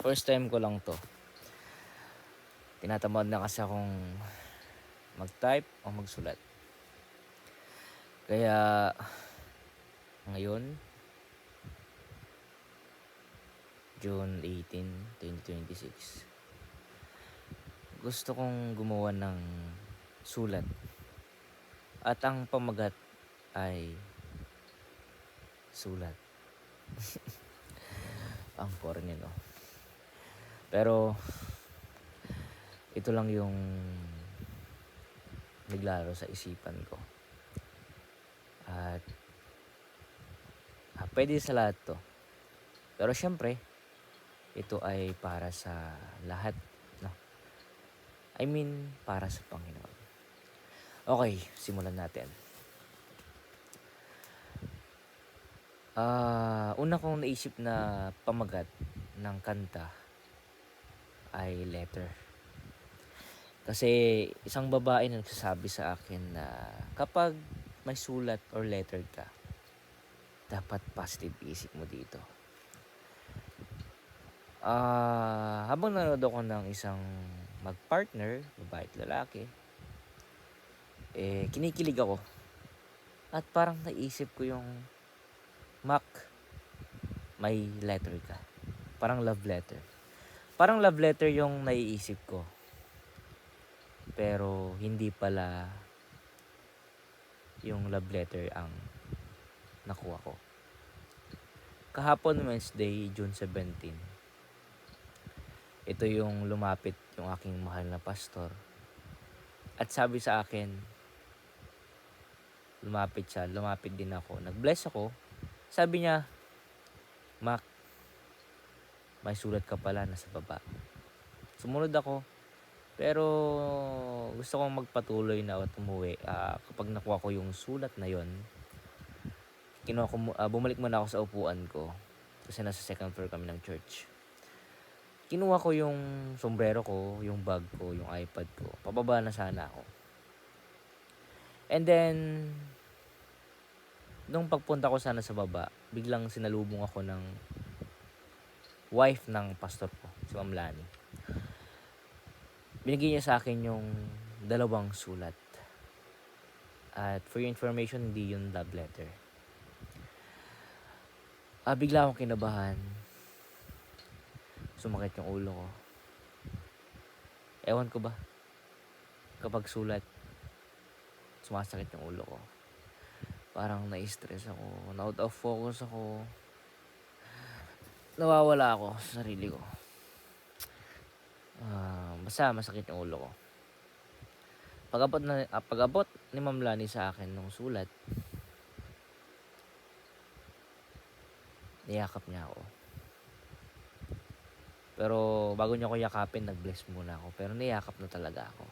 First time ko lang to. Tinatamad na kasi akong mag-type o magsulat. Kaya ngayon, June 18, 2026, gusto kong gumawa ng sulat. At ang pamagat ay sulat. Ang corny, no? Pero ito lang yung naglaro sa isipan ko. At pwede sa lahat to. Pero syempre, ito ay para sa lahat, no? I mean, para sa Panginoon. Okay, simulan natin. Una kong naisip na pamagat ng kanta ay letter. Kasi isang babae na nagsasabi sa akin na kapag may sulat or letter ka, dapat positive isip mo dito. Habang nanonood ako ng isang magpartner, babae at lalaki, kinikilig ako. At parang naisip ko yung, Mac, may letter ka. Parang love letter. Parang love letter yung naiisip ko. Pero hindi pala yung love letter ang nakuha ko. Kahapon Wednesday, June 17, ito yung lumapit yung aking mahal na pastor. At sabi sa akin, lumapit din ako. Nag-bless ako. Sabi niya, Mac, may sulat ka pala nasa baba. Sumunod ako. Pero gusto kong magpatuloy na at umuwi. Kapag nakuha ko yung sulat na yon, bumalik muna ako sa upuan ko. Kasi nasa second floor kami ng church. Kinuha ko yung sombrero ko, yung bag ko, yung iPad ko. Pababa na sana ako. And then, nung pagpunta ko sana sa baba, biglang sinalubong ako ng wife ng pastor ko, si Ma'am Lani. Binigay niya sa akin yung 2 sulat. At for your information, hindi yun love letter. Bigla akong kinabahan. Sumakit yung ulo ko. Ewan ko ba, kapag sulat, sumasakit yung ulo ko. Parang na-stress ako, na-out of focus ako. Nawawala ako sa sarili ko. Basta masakit yung ulo ko. Pag-abot ni Ma'am Lani sa akin nung sulat, niyakap niya ako. Pero bago niya ako yakapin, nag-bless muna ako. Pero niyakap na talaga ako.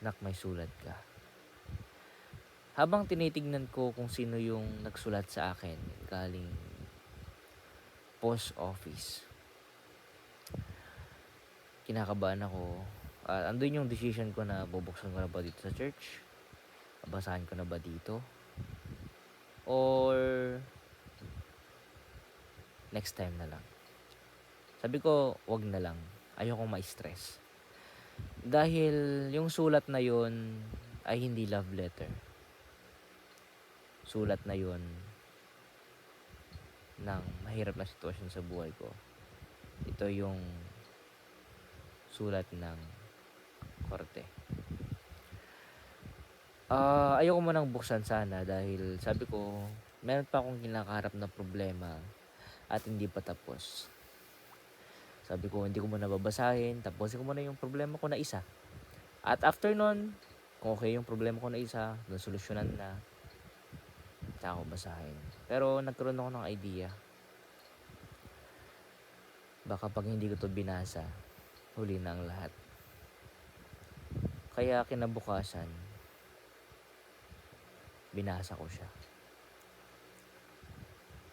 Nak, may sulat ka. Habang tinitignan ko kung sino yung nagsulat sa akin, galing post office, kinakabahan ako. Andun yung decision ko na bubuksan ko na ba dito sa church? Babasahin ko na ba dito? Or next time na lang? Sabi ko, wag na lang. Ayokong ma-stress. Dahil yung sulat na yun ay hindi love letter. Sulat na yun ng mahirap na sitwasyon sa buhay ko. Ito yung sulat ng korte. Ayoko mo nang buksan sana dahil sabi ko, meron pa akong kinakaharap na problema at hindi pa tapos. Sabi ko, hindi ko muna babasahin, tapusin ko muna yung problema ko na isa. At after nun, kung okay yung problema ko na isa, nasolusyonan na, saka ko basahin. Pero nagkaroon ako ng idea. Baka pag hindi ko to binasa, huli na ang lahat. Kaya kinabukasan, binasa ko siya.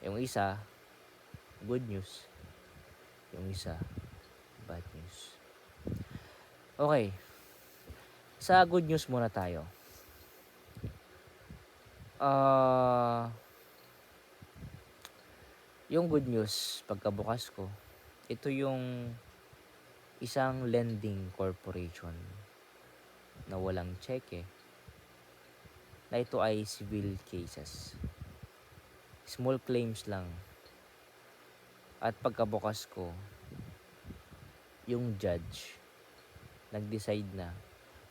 Yung isa, good news. Yung isa, bad news. Okay. Sa good news muna tayo. Yung good news, pagkabukas ko, Ito yung isang lending corporation na walang cheque, na ito ay civil cases. Small claims lang. At pagkabukas ko, yung judge nag-decide na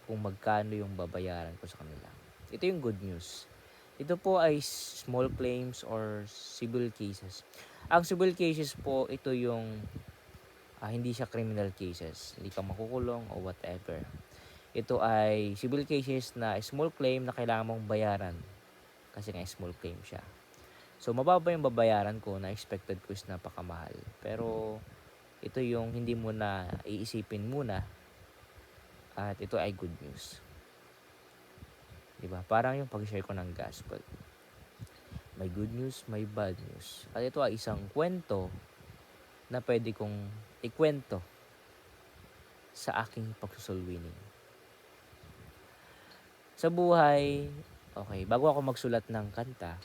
kung magkano yung babayaran ko sa kanila. Ito yung good news. Ito po ay small claims or civil cases. Ang civil cases po, ito yung hindi siya criminal cases. Hindi ka makukulong o whatever. Ito ay civil cases na small claim na kailangan mong bayaran kasi nga small claim siya. So mababa yung babayaran ko na expected ko is napakamahal. Pero ito yung hindi mo na iisipin muna at ito ay good news. Diba? Parang yung pag-share ko ng gospel. May good news, may bad news. At ito ay isang kwento na pwede kong ikwento sa aking pagsusulwining. Sa buhay, okay, bago ako magsulat ng kanta,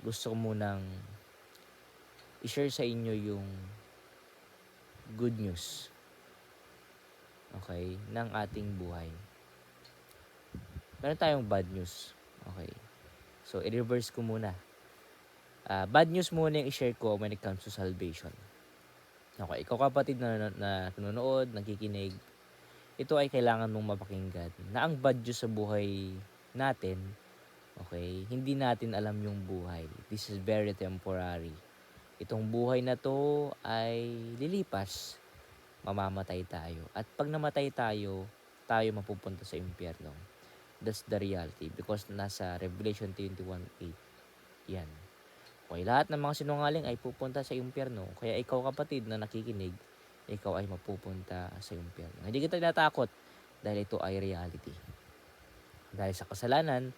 gusto ko munang i-share sa inyo yung good news, okay, ng ating buhay. Meron tayong bad news, okay. So, i-reverse ko muna. Bad news muna yung i-share ko when it comes to salvation. Okay, ikaw kapatid na nanonood, nakikinig, ito ay kailangan mong mapakinggan na ang bad news sa buhay natin, okay, hindi natin alam yung buhay. This is very temporary. Itong buhay na to ay lilipas, mamamatay tayo. At pag namatay tayo, tayo mapupunta sa impyerno. That's the reality because nasa Revelation 21:8 yan. Okay, lahat ng mga sinungaling ay pupunta sa impyerno. Kaya ikaw kapatid na nakikinig, ikaw ay mapupunta sa impyerno. Hindi kita natakot dahil ito ay reality. Dahil sa kasalanan,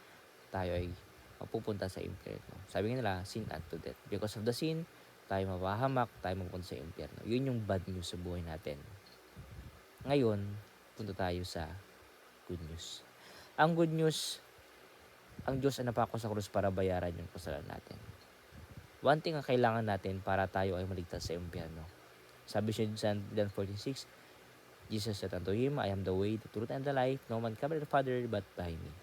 tayo ay mapupunta sa impyerno. Sabi nila, sin unto death. Because of the sin, tayo mapahamak, tayo mapupunta sa impyerno. Yun yung bad news sa buhay natin. Ngayon, punta tayo sa good news. Ang good news, ang Diyos ay napako sa krus para bayaran yung kasalanan natin. One thing ang kailangan natin para tayo ay maligtas sa impyerno. Sabi siya sa John 14:6, Jesus said unto him, I am the way, the truth, and the life. No man come to the Father but by me.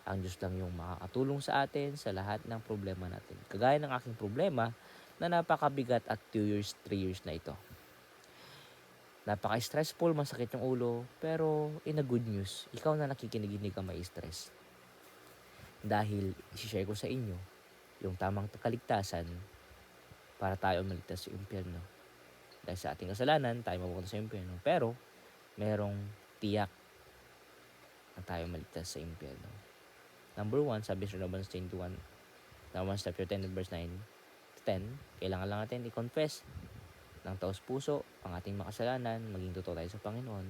Ang Diyos lang yung makakatulong sa atin sa lahat ng problema natin. Kagaya ng aking problema na napakabigat at 2 years, 3 years na ito. Napaka-stressful, masakit yung ulo, pero in a good news, ikaw na nakikinig, hindi ka mai-stress. Dahil isi-share ko sa inyo yung tamang kaligtasan para tayo maligtas sa impyerno. Dahil sa ating kasalanan, tayo mapupunta sa impyerno. Pero, merong tiyak na tayo maligtas sa impyerno. Number 1, sabi sa Romans 10:1, Romans chapter 10 verse 9 to 10, kailangan lang natin i-confess ng taos puso ang ating makasalanan, maging totoo tayo sa Panginoon.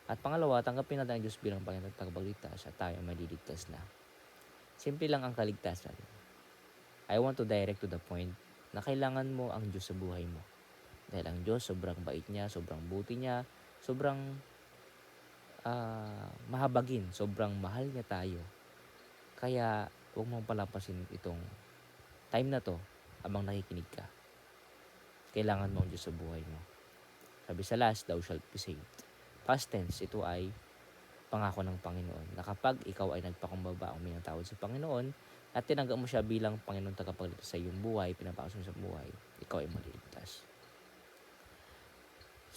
At pangalawa, tanggapin natin ang Diyos bilang Panginoon at tagapagligtas at tayo maliligtas na. Simple lang ang kaligtasan. I want to direct to the point na kailangan mo ang Diyos sa buhay mo. Dahil ang Diyos, sobrang bait niya, sobrang buti niya, sobrang mahabagin, sobrang mahal niya tayo. Kaya, huwag mong palapasin itong time na to habang nakikinig ka. Kailangan mo ang Diyos sa buhay mo. Sabi sa last, thou shalt be saved. Past tense, ito ay pangako ng Panginoon na kapag ikaw ay nagpakumbaba o minatawad sa Panginoon at tinanggap mo siya bilang Panginoon tagapagligtas sa iyong buhay, pinapasok mo sa buhay, ikaw ay maliligtas.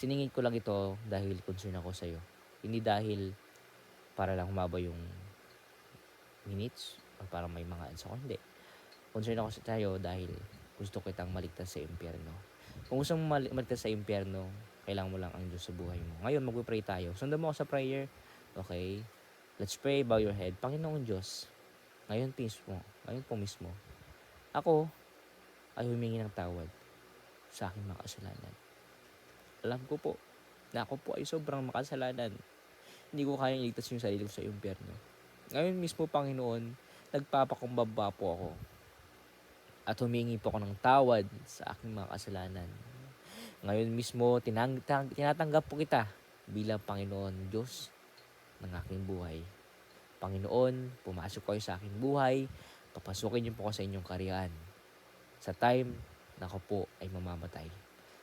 Siningit ko lang ito dahil concern ako sa iyo. Hindi dahil para lang humaba yung minutes o para may mga ads ako. Hindi. Concern ako sa tayo dahil gusto kitang maligtas sa impyerno. Kung gusto mo maligtas sa impyerno, kailangan mo lang ang Diyos sa buhay mo. Ngayon, mag-pray tayo. Sundan mo ako sa prayer. Okay? Let's pray, bow your head. Panginoong Diyos, ngayon po mismo, ako ay humingi ng tawad sa aking mga kasalanan. Alam ko po na ako po ay sobrang makasalanan. Hindi ko kayang iligtas yung sarili ko sa impyerno. Ngayon mismo, Panginoon, nagpapakumbaba po ako at humingi po ako ng tawad sa aking mga kasalanan. Ngayon mismo, tinatanggap po kita bilang Panginoon Diyos ng aking buhay. Panginoon, pumasok kayo sa aking buhay, papasukin niyo po ako sa inyong karyaan. Sa time na ako po ay mamamatay.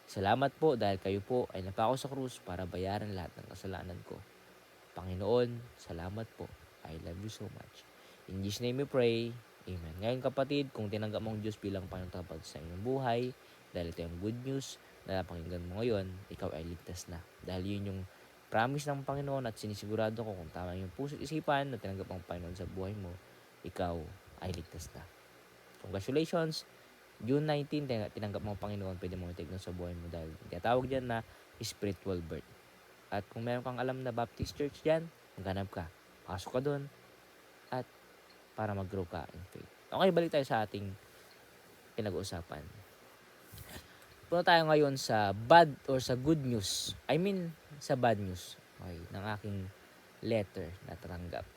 Salamat po dahil kayo po ay napako sa krus para bayaran lahat ng kasalanan ko. Panginoon, salamat po. I love you so much. In Jesus' name we pray. Amen. Ngayon kapatid, kung tinanggap mo ang Diyos bilang Panginoon tapos sa iyong buhay, dahil ito yung good news na napakinggan mo ngayon, ikaw ay ligtas na. Dahil yun yung promise ng Panginoon at sinisigurado ko kung tama yung puso't isipan na tinanggap ang Panginoon sa buhay mo, ikaw ay ligtas na. Congratulations! June 19, tinanggap mo ang Panginoon, pwede mo i-take sa buhay mo dahil tinatawag dyan na spiritual birth. At kung meron kang alam na Baptist Church dyan, maghanap ka. Pasok ka doon at para mag-grow ka in faith. Okay, balik tayo sa ating pinag-uusapan. Punta tayo ngayon sa bad or sa good news. I mean, sa bad news. Okay, ng aking letter na tanggap.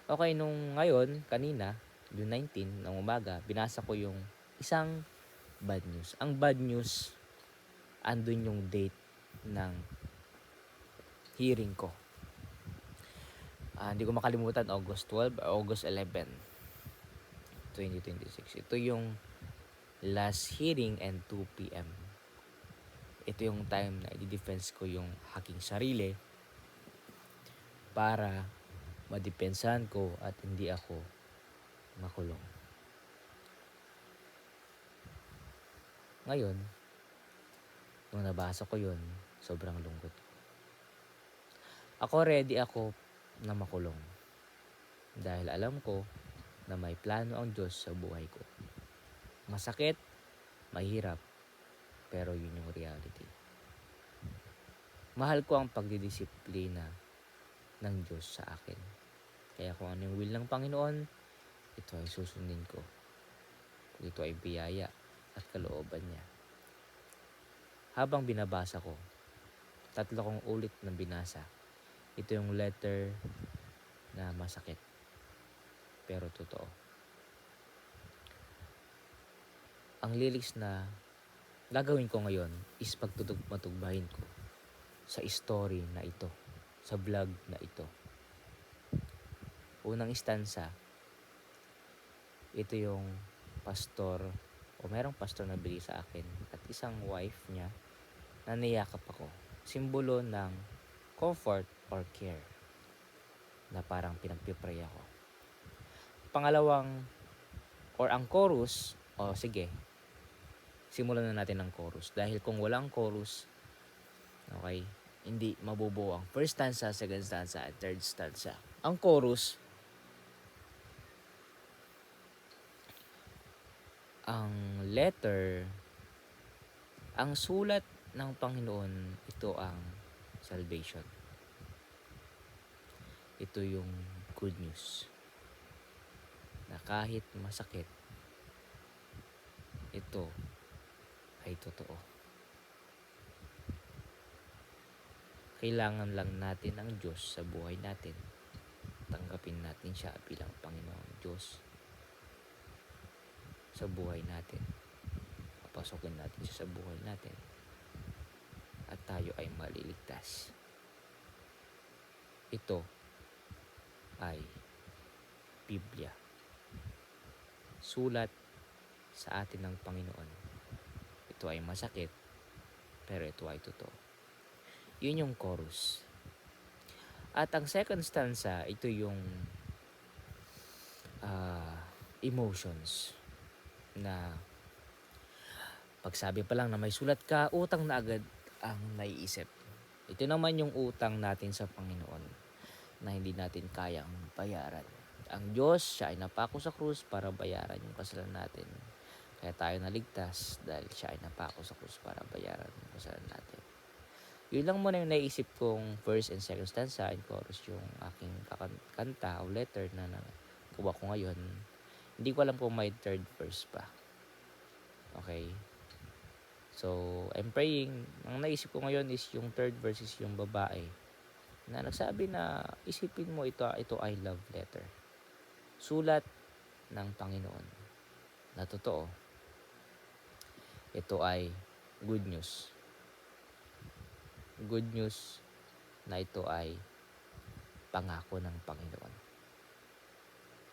Okay, nung ngayon, kanina, June 19, ng umaga, binasa ko yung isang bad news. Ang bad news, andun yung date ng hearing ko. Hindi ko makalimutan, August 12 or August 11, 2026. Ito yung last hearing and 2 p.m. Ito yung time na i-defense ko yung aking sarili para madepensahan ko at hindi ako makulong. Ngayon, nung nabasa ko yun, sobrang lungkot. Ready ako na makulong. Dahil alam ko na may plano ang Diyos sa buhay ko. Masakit, mahirap, pero yun yung reality. Mahal ko ang pagdidisiplina ng Diyos sa akin. Kaya kung ano yung will ng Panginoon, ito ay susundin ko. Kung ito ay biyaya at kalooban niya. Habang binabasa ko, 3 kong ulit na binasa. Ito yung letter na masakit, pero totoo. Ang lyrics na gagawin ko ngayon is pagtutugma-tugbahin ko sa story na ito, sa vlog na ito. Unang stanza, ito yung pastor o merong pastor na bigay sa akin at isang wife niya na niyakap ako. Simbolo ng comfort or care na parang pinagpipray ako. Pangalawang or ang chorus, sige, simulan na natin ang chorus. Dahil kung walang chorus, okay, hindi mabubuo ang first stanza, second stanza, at third stanza. Ang chorus, ang letter, ang sulat ng Panginoon, ito ang salvation. Ito yung good news. Na kahit masakit, ito ay totoo. Kailangan lang natin ang Diyos sa buhay natin. Tanggapin natin siya bilang Panginoong Diyos sa buhay natin. Papasokin natin siya sa buhay natin. At tayo ay maliligtas. Ito ay Biblia. Sulat sa atin ng Panginoon. Ito ay masakit, pero ito ay totoo. Yun yung chorus. At ang second stanza, ito yung emotions na pagsabi pa lang na may sulat ka, utang na agad ang naiisip. Ito naman yung utang natin sa Panginoon na hindi natin kayang bayaran. Ang Diyos, siya ay napako sa krus para bayaran yung kasalanan natin. Kaya tayo naligtas dahil siya ay napako sa krus para bayaran yung kasalanan natin. Yun lang muna yung naisip kong first and second stanza and chorus yung aking kanta o letter na nakuha ko ngayon. Hindi ko alam kung may third verse pa. Okay? So, I'm praying. Ang naisip ko ngayon is yung third verse is yung babae na nagsabi na isipin mo ito ay love letter. Sulat ng Panginoon na totoo. Ito ay good news. Good news na ito ay pangako ng Panginoon.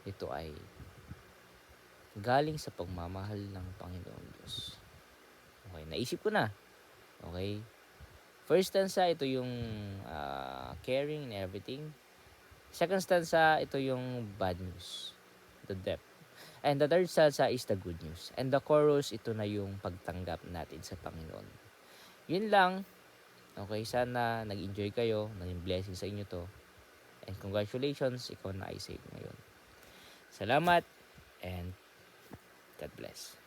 Ito ay galing sa pagmamahal ng Panginoon Diyos. Okay, naisip ko na. Okay. First stanza, ito yung caring and everything. Second stanza, ito yung bad news, the depth. And the third stanza is the good news. And the chorus, ito na yung pagtanggap natin sa Panginoon. Yun lang. Okay, sana nag-enjoy kayo. Naging blessing sa inyo to. And congratulations, ikaw na ay saved ngayon. Salamat and God bless.